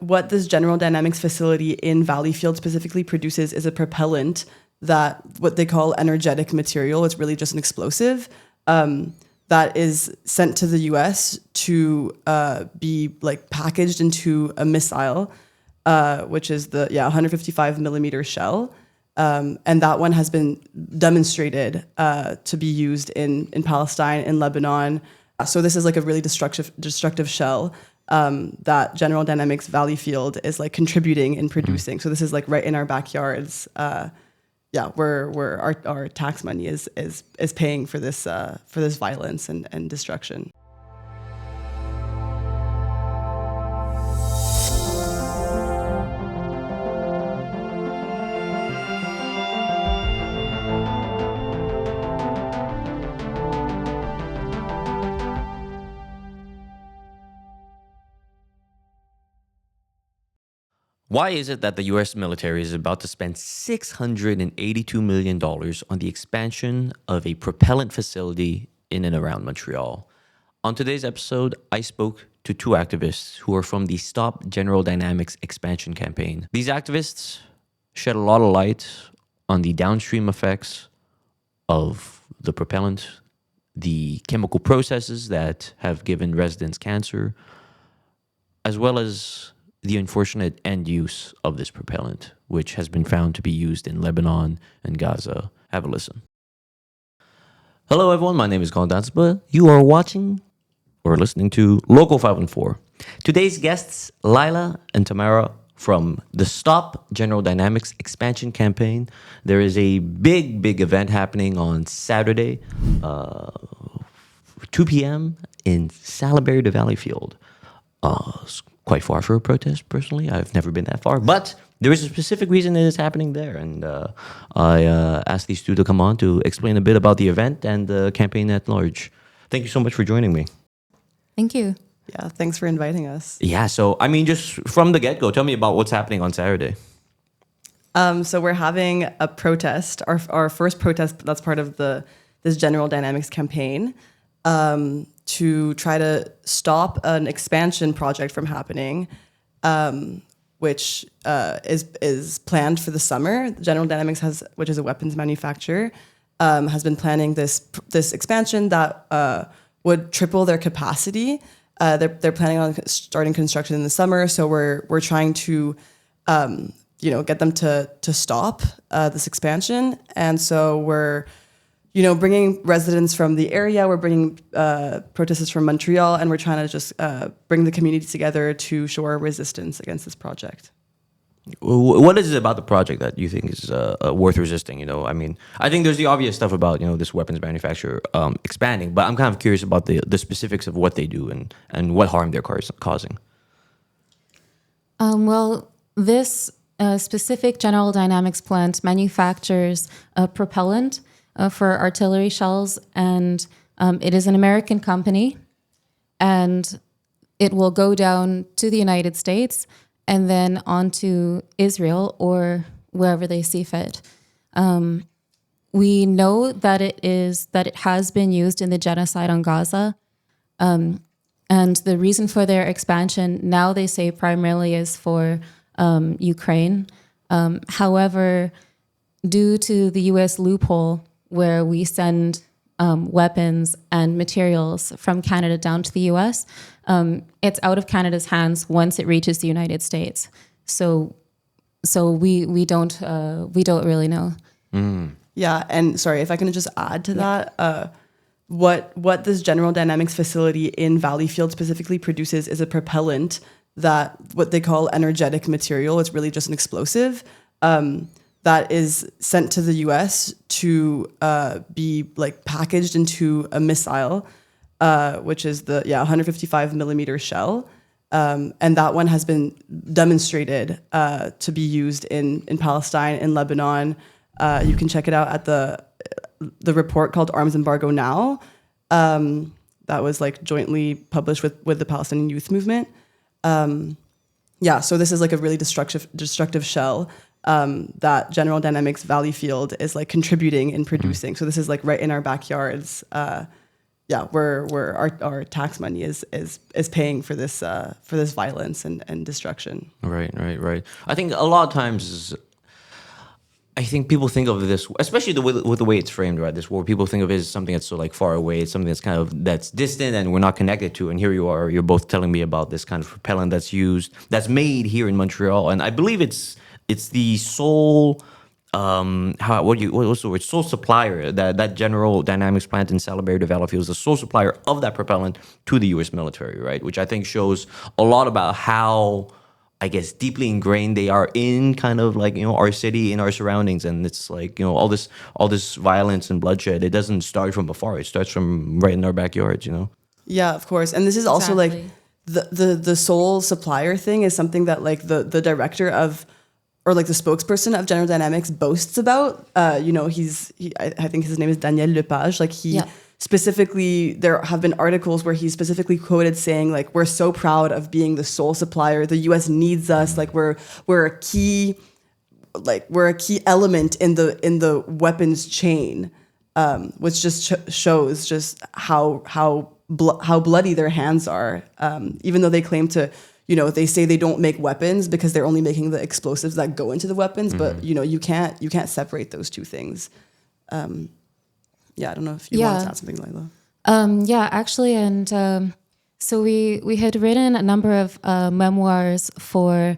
What this General Dynamics facility in Valleyfield specifically produces is a propellant that what they call energetic material. It's really just an explosive that is sent to the US to be like packaged into a missile, which is the 155 millimeter shell. And that one has been demonstrated to be used in Palestine, in Lebanon. So this is like a really destructive shell that General Dynamics Valleyfield is like contributing in producing. So this is like right in our backyards. Where our tax money is paying for this violence and destruction. Why is it that the U.S. military is about to spend $682 million on the expansion of a propellant facility in and around Montreal? On today's episode, I spoke to two activists who are from the Stop General Dynamics expansion campaign. These activists shed a lot of light on the downstream effects of the propellant, the chemical processes that have given residents cancer, as well as the unfortunate end use of this propellant, which has been found to be used in Lebanon and Gaza. Have a listen. Hello, everyone. My name is Kalden Dhatsenpa. You are watching or listening to Local 514. Today's guests, Lila and Tamara from the Stop General Dynamics expansion campaign. There is a big event happening on Saturday, 2 p.m. in Salaberry-de-Valleyfield. It's quite far for a protest, personally. I've never been that far, but there is a specific reason it is happening there. And I asked these two to come on to explain a bit about the event and the campaign at large. Thank you so much for joining me. Thank you. Yeah, thanks for inviting us. Yeah, so, I mean, just from the get-go, tell me about what's happening on Saturday. So we're having a protest, our first protest that's part of this General Dynamics campaign, to try to stop an expansion project from happening, which is planned for the summer. General Dynamics which is a weapons manufacturer, has been planning this expansion that would triple their capacity. They're planning on starting construction in the summer, so we're trying to get them to stop this expansion, and so we're bringing residents from the area, we're bringing protesters from Montreal, and we're trying to just bring the community together to show our resistance against this project. What is it about the project that you think is worth resisting? I mean, I think there's the obvious stuff about, this weapons manufacturer expanding, but I'm kind of curious about the specifics of what they do and what harm they're causing. Well, this specific General Dynamics plant manufactures a propellant for artillery shells, and it is an American company, and it will go down to the United States and then on to Israel or wherever they see fit. We know that it has been used in the genocide on Gaza, and the reason for their expansion now, they say, primarily is for Ukraine. However, due to the U.S. loophole where we send weapons and materials from Canada down to the U.S., it's out of Canada's hands once it reaches the United States. So we don't really know. Mm. Yeah, and sorry if I can just add to that. What this General Dynamics facility in Valleyfield specifically produces is a propellant that what they call energetic material. It's really just an explosive that is sent to the US to be like packaged into a missile, which is the 155 millimeter shell. And that one has been demonstrated to be used in Palestine, in Lebanon. You can check it out at the report called Arms Embargo Now, that was like jointly published with the Palestinian Youth Movement. So this is like a really destructive shell that General Dynamics Valleyfield is like contributing in producing. So this is like right in our backyards. where our tax money is paying for this violence and destruction. Right. I think a lot of times, I think people think of this, especially with the way it's framed, right? This war, people think of it as something that's so like far away. It's something that's distant and we're not connected to. And here you are, you're both telling me about this kind of propellant that's made here in Montreal. And I believe it's the sole, what's the word? Sole supplier, that General Dynamics plant in Salaberry-de-Valleyfield is the sole supplier of that propellant to the U.S. military, right? Which I think shows a lot about how, I guess, deeply ingrained they are in kind of like, our city, in our surroundings. And it's like, all this violence and bloodshed, it doesn't start from afar. It starts from right in our backyards, Yeah, of course. And this is also like the sole supplier thing is something that like the director of, or like the spokesperson of General Dynamics boasts about. I think his name is Daniel Lepage. Like specifically, there have been articles where he's specifically quoted saying like, we're so proud of being the sole supplier. The U.S. needs us. Like we're a key element in the weapons chain, which just shows just how bloody their hands are. Even though they claim to, they say they don't make weapons because they're only making the explosives that go into the weapons. But you can't separate those two things. I don't know if you want to add something, Laila. Actually, and so we had written a number of memoirs for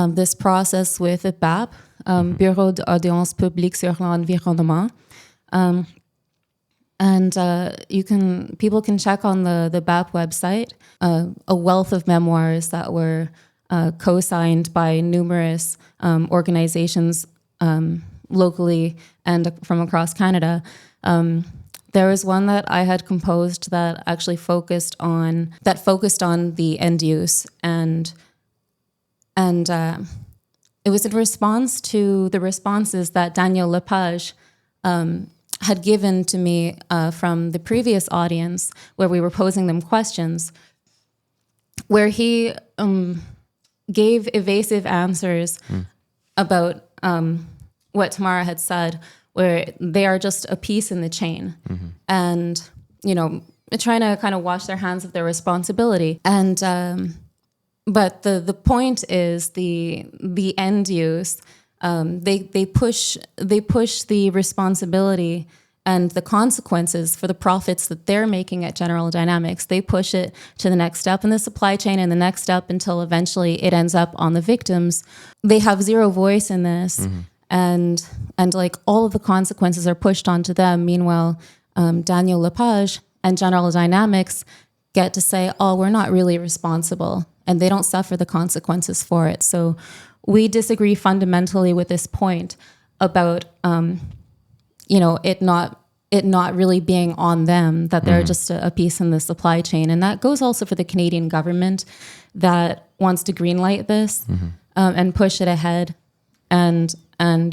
this process with the BAP, Bureau d'Audience Publique sur l'Environnement, and people can check on the BAP website a wealth of memoirs that were co-signed by numerous organizations locally and from across Canada. There was one that I had composed that actually focused on the end use, and it was in response to the responses that Daniel Lepage had given to me from the previous audience, where we were posing them questions, where he gave evasive answers about what Tamara had said, where they are just a piece in the chain, and trying to kind of wash their hands of their responsibility. And but the point is the end use. They push the responsibility and the consequences for the profits that they're making at General Dynamics. They push it to the next step in the supply chain and the next step until eventually it ends up on the victims. They have zero voice in this. And like all of the consequences are pushed onto them. Meanwhile, Daniel Lepage and General Dynamics get to say, "Oh, we're not really responsible," and they don't suffer the consequences for it. So we disagree fundamentally with this point about, it not really being on them, that they're just a piece in the supply chain, and that goes also for the Canadian government that wants to greenlight this and push it ahead. And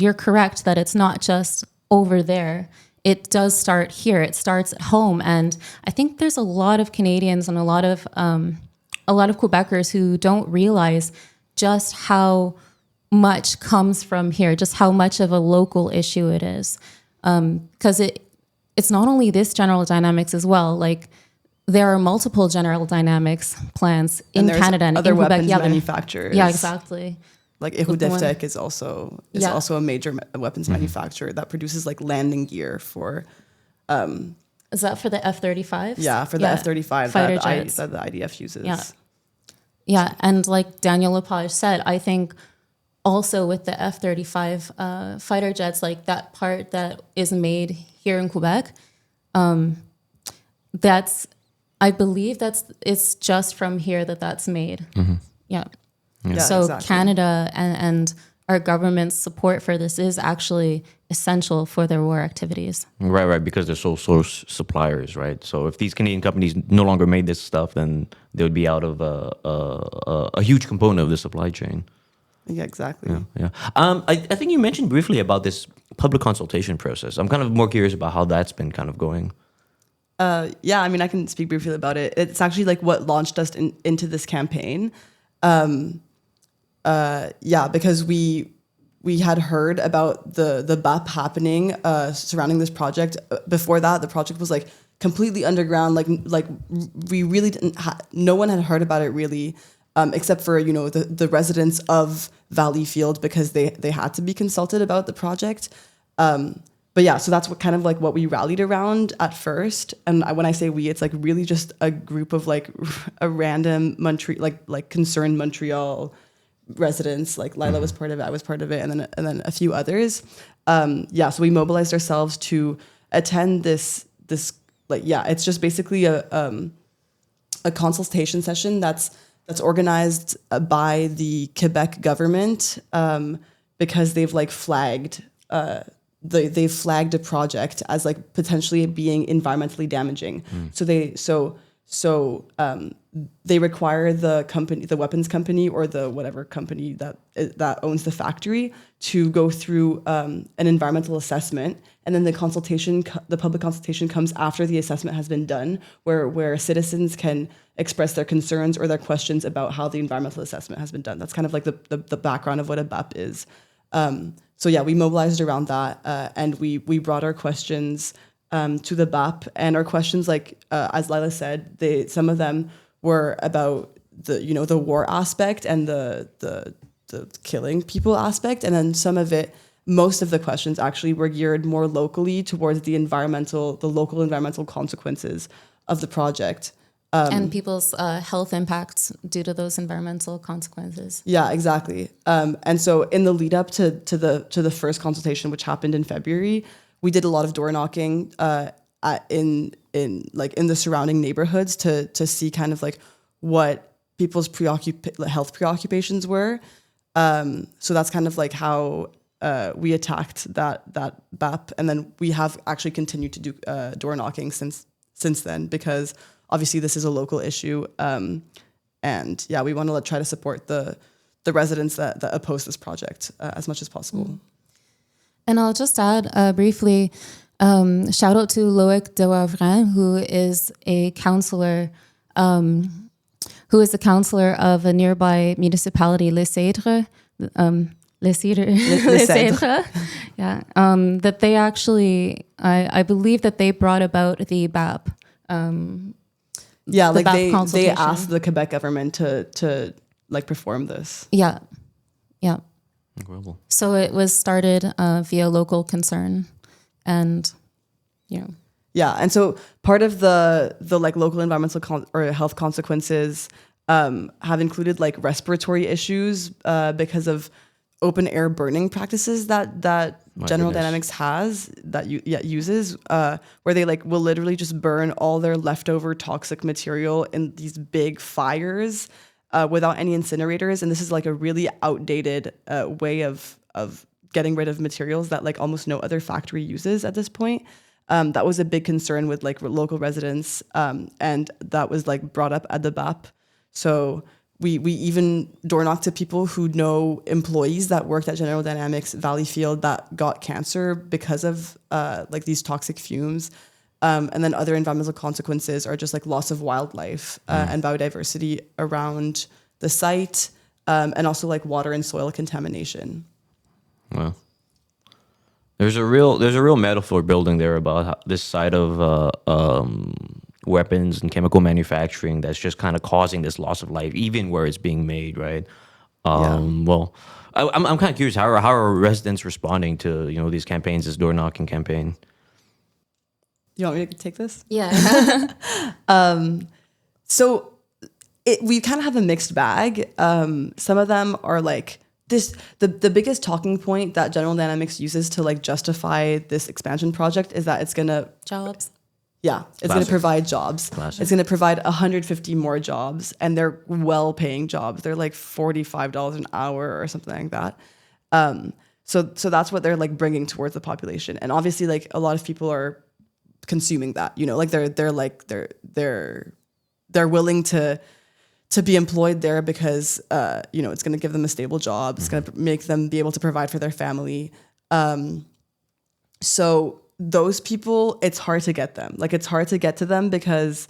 you're correct that it's not just over there. It does start here. It starts at home. And I think there's a lot of Canadians and a lot of Quebecers who don't realize just how much comes from here, just how much of a local issue it is. Because it's not only this General Dynamics as well. Like there are multiple General Dynamics plants in Canada and other in Quebec. weapons manufacturers. Yeah, exactly. Like Ehudeftek is also a major weapons manufacturer that produces like landing gear for. Is that for the F-35s? Yeah, for the F-35 fighter jets that the IDF uses. Yeah, and like Daniel Lepage said, I think also with the F-35 fighter jets, like that part that is made here in Quebec, I believe it's just from here that's made. Yeah. So exactly. Canada and our government's support for this is actually essential for their war activities. Right, because they're sole source suppliers, right? So if these Canadian companies no longer made this stuff, then they would be out of a huge component of the supply chain. Yeah, exactly. Yeah. I think you mentioned briefly about this public consultation process. I'm kind of more curious about how that's been kind of going. I mean, I can speak briefly about it. It's actually like what launched us into this campaign. Because we had heard about the BAP happening surrounding this project. Before that, the project was like completely underground. Like we really didn't. No one had heard about it really, except for the residents of Valleyfield because they had to be consulted about the project. But yeah, so that's what we rallied around at first. And when I say we, it's like really just a group of like a random Montreal, like concerned Montreal residents. Like Lila was part of it, I was part of it, and then a few others. So we mobilized ourselves to attend this it's just basically a consultation session that's organized by the Quebec government because they've like flagged they've flagged a project as like potentially being environmentally damaging. So they require the company, the weapons company, or the whatever company that owns the factory to go through an environmental assessment, and then the public consultation comes after the assessment has been done, where citizens can express their concerns or their questions about how the environmental assessment has been done. That's kind of like the background of what a BAP is. We mobilized around that, and we brought our questions to the BAP, and our questions, as Lila said, some of them were about the war aspect and the killing people aspect, and then most of the questions actually were geared more locally towards the local environmental consequences of the project. And people's health impacts due to those environmental consequences. Yeah, exactly. And so in the lead up to the first consultation, which happened in February, we did a lot of door knocking in the surrounding neighborhoods to see kind of like what people's health preoccupations were. So that's kind of like how we attacked that BAP, and then we have actually continued to do door knocking since then, because obviously this is a local issue, and we want to try to support the residents that oppose this project as much as possible. And I'll just add briefly, shout out to Loic de Wavrin, who is a counselor of a nearby municipality, Les Cèdres. Les Cèdres. Yeah. That they actually, I believe that they brought about the BAP. They asked the Quebec government to perform this. Yeah. Incredible. So it was started via local concern, and and so part of the local environmental or health consequences have included like respiratory issues because of open air burning practices that General Dynamics uses, where they will literally just burn all their leftover toxic material in these big fires without any incinerators. And this is like a really outdated way of getting rid of materials that like almost no other factory uses at this point. That was a big concern with like local residents, and that was like brought up at the BAP. So we even door knocked to people who know employees that worked at General Dynamics Valleyfield that got cancer because of these toxic fumes. And then other environmental consequences are just like loss of wildlife and biodiversity around the site, and also like water and soil contamination. Wow. There's a real metaphor building there about how this side of weapons and chemical manufacturing that's just kind of causing this loss of life, even where it's being made, right? Well, I'm kind of curious, how are residents responding to these campaigns, this door knocking campaign? You want me to take this? Yeah. So we kind of have a mixed bag. Some of them are like this. The biggest talking point that General Dynamics uses to like justify this expansion project is that it's gonna Jobs. Yeah, it's going to provide jobs. Classic. It's going to provide 150 more jobs, and they're well-paying jobs. They're like $45 an hour or something like that. So that's what they're like bringing towards the population, and obviously like a lot of people are consuming that. Like they're willing to be employed there because it's going to give them a stable job. It's going to make them be able to provide for their family. So those people, it's hard to get them. Like, it's hard to get to them because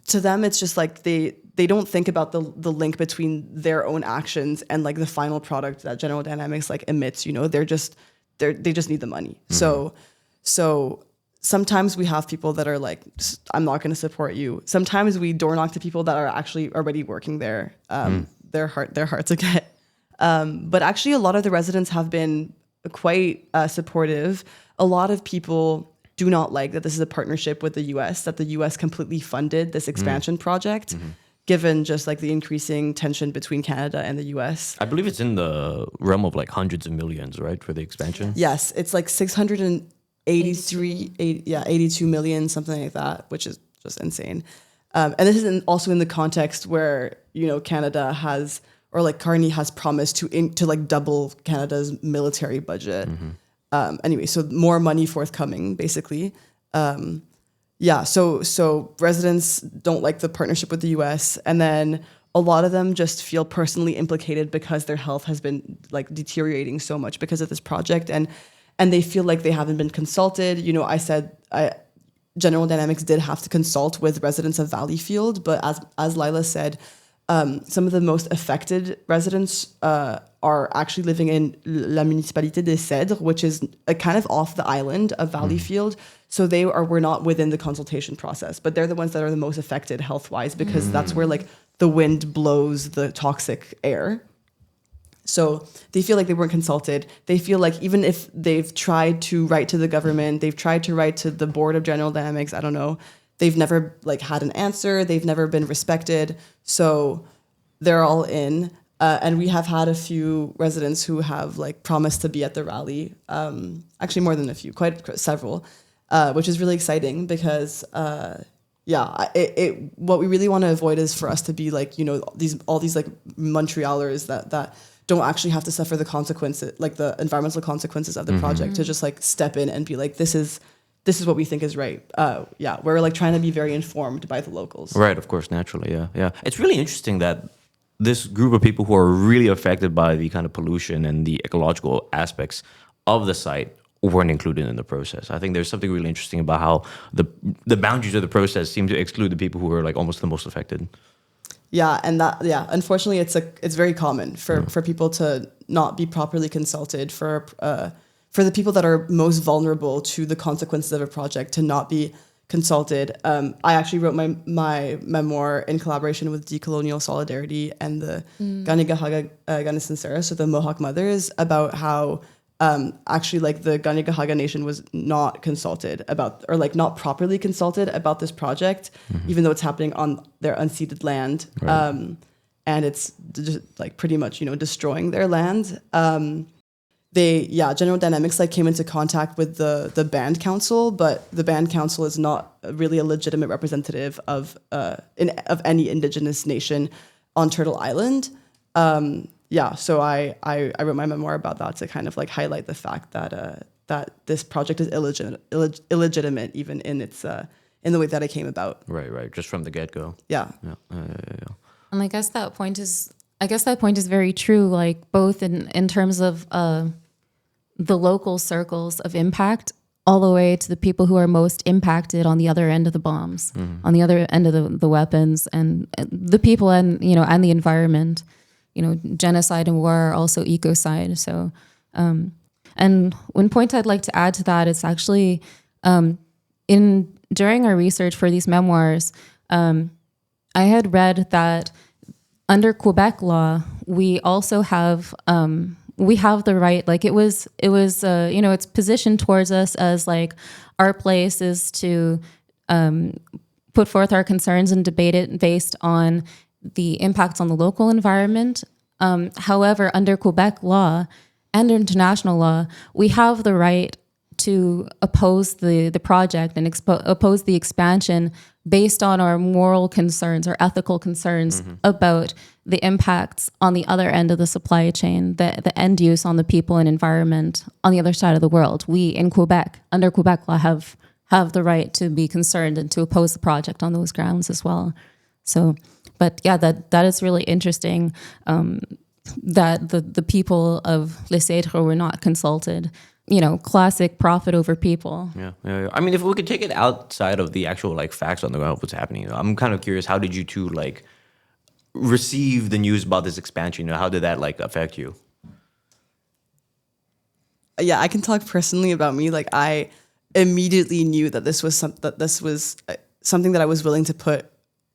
to them, it's just like they don't think about the link between their own actions and like the final product that General Dynamics like emits. They just need the money. Mm-hmm. So sometimes we have people that are like, I'm not going to support you. Sometimes we door knock to people that are actually already working there. They're hard to get. But actually, a lot of the residents have been quite supportive. A lot of people do not like that this is a partnership with the U.S., that the U.S. completely funded this expansion project, given just like the increasing tension between Canada and the U.S. I believe it's in the realm of like hundreds of millions, right, for the expansion? Yes, it's like 82 million, something like that, which is just insane. And this is also in the context where, Canada has, or like Carney has promised to like double Canada's military budget. Anyway, so more money forthcoming, basically. So residents don't like the partnership with the U.S. And then a lot of them just feel personally implicated because their health has been like deteriorating so much because of this project. And they feel like they haven't been consulted. General Dynamics did have to consult with residents of Valleyfield, but as Lila said, some of the most affected residents are actually living in La Municipalité des Cèdres, which is kind of off the island of Valleyfield. So we're not within the consultation process, but they're the ones that are the most affected health-wise because that's where like the wind blows the toxic air. So they feel like they weren't consulted. They feel like even if they've tried to write to the government, they've tried to write to the board of General Dynamics, I don't know, they've never like had an answer. They've never been respected. So they're all in. And we have had a few residents who have like promised to be at the rally. Actually, more than a few, quite several, which is really exciting because, what we really want to avoid is for us to be like, all these like Montrealers that don't actually have to suffer the consequences, like the environmental consequences of the project, to just like step in and be like, this is what we think is right. We're like trying to be very informed by the locals. Right, of course, naturally, yeah. It's really interesting that this group of people who are really affected by the kind of pollution and the ecological aspects of the site weren't included in the process. I think there's something really interesting about how the boundaries of the process seem to exclude the people who are like almost the most affected. Yeah, and unfortunately, it's very common for people to not be properly consulted, for the people that are most vulnerable to the consequences of a project to not be consulted. I actually wrote my memoir in collaboration with Decolonial Solidarity and the Kanien'kehá:ka Kanien'kehá:ka, so the Mohawk mothers, about how actually like the Kanien'kehá:ka Nation was not consulted about, or like not properly consulted about this project, even though it's happening on their unceded land. Right. And it's just like pretty much, destroying their land. General Dynamics like came into contact with the band council, but the band council is not really a legitimate representative of any Indigenous nation on Turtle Island. So I wrote my memoir about that to kind of like highlight the fact that this project is illegitimate even in its in the way that it came about. Right, just from the get-go. Yeah. And I guess that point is very true, like both in terms of the local circles of impact, all the way to the people who are most impacted on the other end of the bombs, on the other end of the weapons, and the people and and the environment. Genocide and war are also ecocide. So, and one point I'd like to add to that is actually during our research for these memoirs, I had read that under Quebec law, we also have the right, like it was it's positioned towards us as like our place is to put forth our concerns and debate it based on the impacts on the local environment. However, under Quebec law and international law, we have the right to oppose the project and oppose the expansion based on our moral concerns or ethical concerns about the impacts on the other end of the supply chain, the end use on the people and environment on the other side of the world. We in Quebec, under Quebec law, have the right to be concerned and to oppose the project on those grounds as well. So, but yeah, that is really interesting that the people of Les Cèdres were not consulted. Classic profit over people. Yeah. I mean, if we could take it outside of the actual like facts on the ground of what's happening, I'm kind of curious, how did you two like receive the news about this expansion? How did that like affect you? Yeah, I can talk personally about me. Like immediately knew that this was something that I was willing to put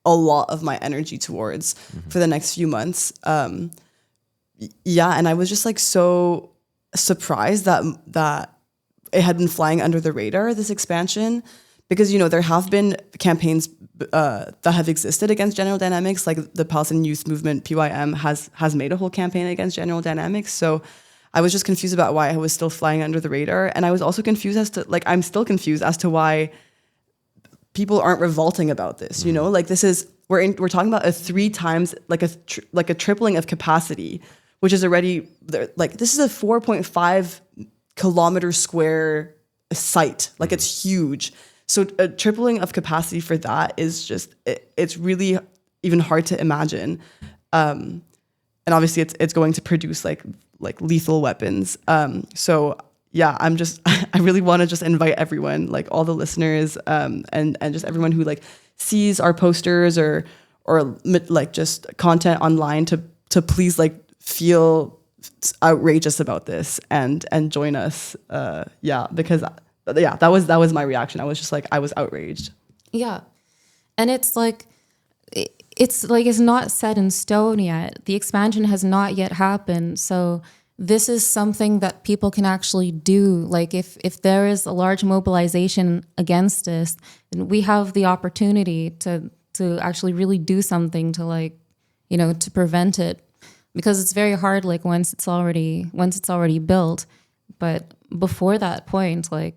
a lot of my energy towards for the next few months. And I was just like so surprised that it had been flying under the radar, this expansion, because, there have been campaigns that have existed against General Dynamics, like the Palestinian Youth Movement, PYM, has made a whole campaign against General Dynamics. So I was just confused about why I was still flying under the radar. And I was also confused I'm still confused as to why people aren't revolting about this, like we're talking about a 3 times, like a tripling of capacity, which is already like, this is a 4.5 kilometer square site. Like it's huge. So a tripling of capacity for that is just, it's really even hard to imagine. And obviously it's going to produce like lethal weapons. So yeah, I really want to just invite everyone, like all the listeners, and just everyone who like sees our posters or like just content online to please like feel outrageous about this and join us. Because that was my reaction. I was just like, I was outraged. Yeah. And it's not set in stone yet. The expansion has not yet happened. So this is something that people can actually do. Like if there is a large mobilization against this, then we have the opportunity to actually really do something to to prevent it, because it's very hard once it's already built. But before that point, that's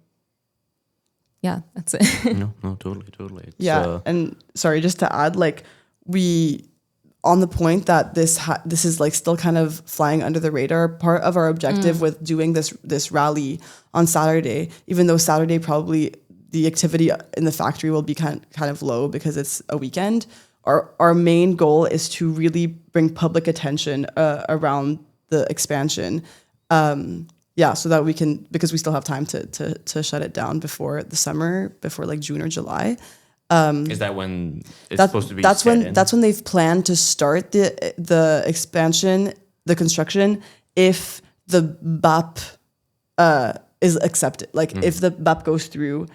it. No, totally. It's, and sorry, just to add, on the point that this is still kind of flying under the radar. Part of our objective with doing this rally on Saturday, even though Saturday probably the activity in the factory will be kind of low because it's a weekend. Our main goal is to really bring public attention around the expansion. So that we can, because we still have time to shut it down before the summer, before June or July. Is that when it's supposed to be? That's when they've planned to start the expansion, the construction, if the BAP is accepted. If the BAP goes through,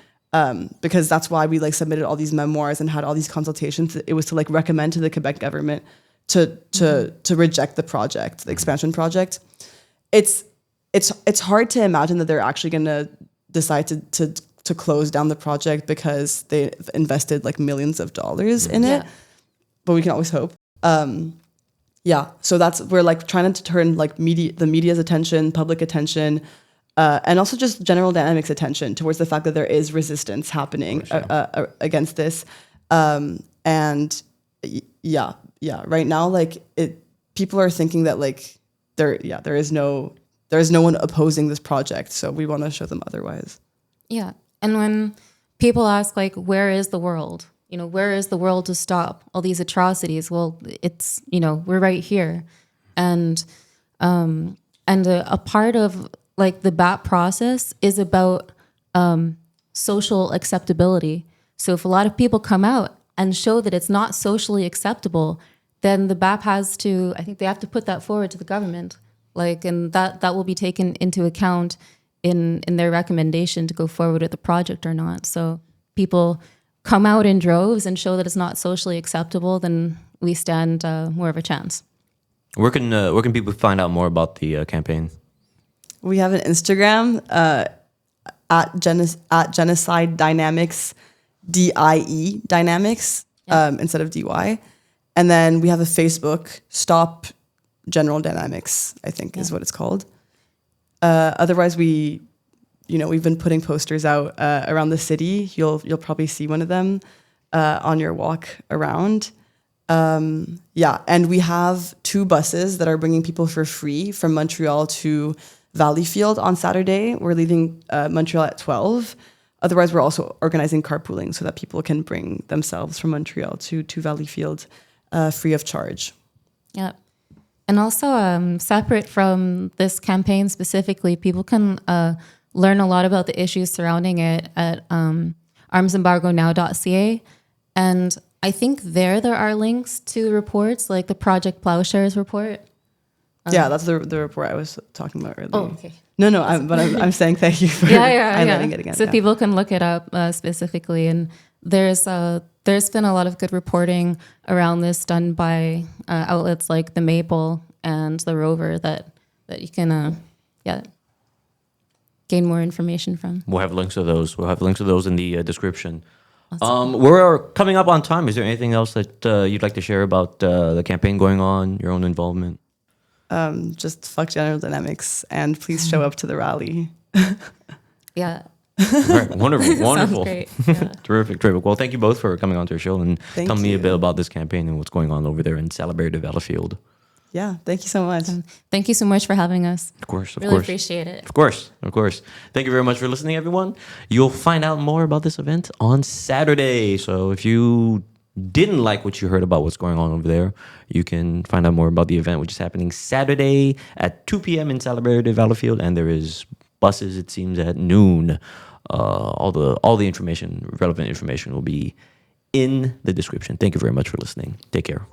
because that's why we submitted all these memoirs and had all these consultations. It was to recommend to the Quebec government to reject the project, the expansion project. It's hard to imagine that they're actually going to decide to close down the project because they invested millions of dollars in it, but we can always hope. So we're trying to turn the media's attention, public attention, and also just General Dynamics attention towards the fact that there is resistance happening against this. Right now, people are thinking that there is no one opposing this project, so we want to show them otherwise. Yeah. And when people ask, where is the world? Where is the world to stop all these atrocities? Well, it's, we're right here. And a part of, the BAP process is about social acceptability. So if a lot of people come out and show that it's not socially acceptable, then the BAP I think they have to put that forward to the government. And that will be taken into account in their recommendation to go forward with the project or not. So people come out in droves and show that it's not socially acceptable, then we stand more of a chance. Where can people find out more about the campaign? We have an Instagram at Genocide Dynamics, DIE Dynamics, instead of DY. And then we have a Facebook, Stop General Dynamics, I think is what it's called. Otherwise, we've been putting posters out around the city. You'll probably see one of them on your walk around. And we have 2 buses that are bringing people for free from Montreal to Valleyfield on Saturday. We're leaving Montreal at 12. Otherwise, we're also organizing carpooling so that people can bring themselves from Montreal to Valleyfield free of charge. Yeah. And also, separate from this campaign specifically, people can learn a lot about the issues surrounding it at armsembargonow.ca. And I think there are links to reports like the Project Plowshares report. Yeah, that's the report I was talking about earlier. Oh, okay. No, I'm saying thank you for highlighting it again. So yeah. people can look it up specifically, and there's been a lot of good reporting around this done by outlets like the Maple and the Rover that you can gain more information from. We'll have links to those. We'll have links to those in the description. We're coming up on time. Is there anything else that you'd like to share about the campaign going on, your own involvement? Just fuck General Dynamics and please show up to the rally. Yeah. All right, wonderful. Sounds great. Yeah. Terrific. Well, thank you both for coming on to our show and Thank telling me a you. bit about this campaign and what's going on over there in Salaberry-de-Valleyfield. Yeah, thank you so much. Thank you so much for having us. Of course. Really appreciate it. Of course. Thank you very much for listening, everyone. You'll find out more about this event on Saturday. So if you didn't like what you heard about what's going on over there, you can find out more about the event, which is happening Saturday at 2 p.m. in Salaberry-de-Valleyfield, and there is buses, it seems, at noon. All the information, relevant information, will be in the description. Thank you very much for listening. Take care.